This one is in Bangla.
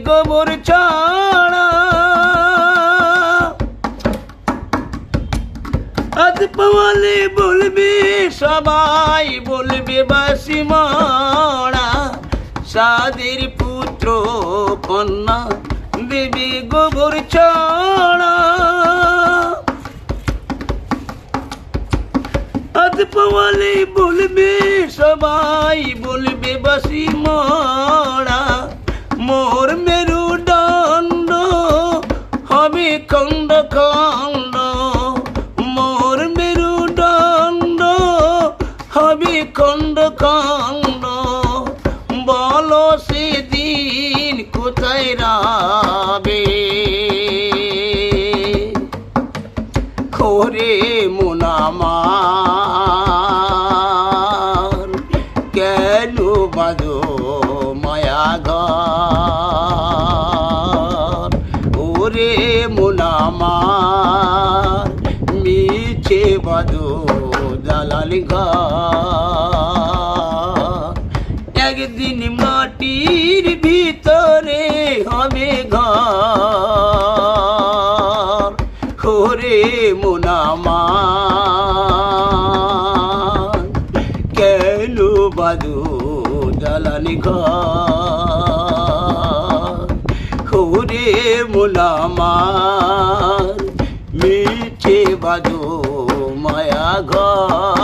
গোবর ছাড়া আজ পাওয়ালে বলবে সবাই বলবে বাসি মরা সাদের পুত্র কন্যা দেবে গোবর ছাড়া আজ পাওয়ালে বলবে সবাই বলবে বাসি মরা মোর মেরুদণ্ড হবে খণ্ড খণ্ড মোর মেরুদণ্ড হবে খণ্ড খণ্ড বলো সেদিন কোথায় রাবে খোরে মোনামার কেন বাজো মায়া ঘর ওরে মোনামার মিছে বাজো জালাল ঘর একদিন মাটির ভিতরে হবে ঘর খোরে মোনামার কেন বাজো জ্বালানি ঘর খোরে মোনামার মিছে বাজো মায়া ঘর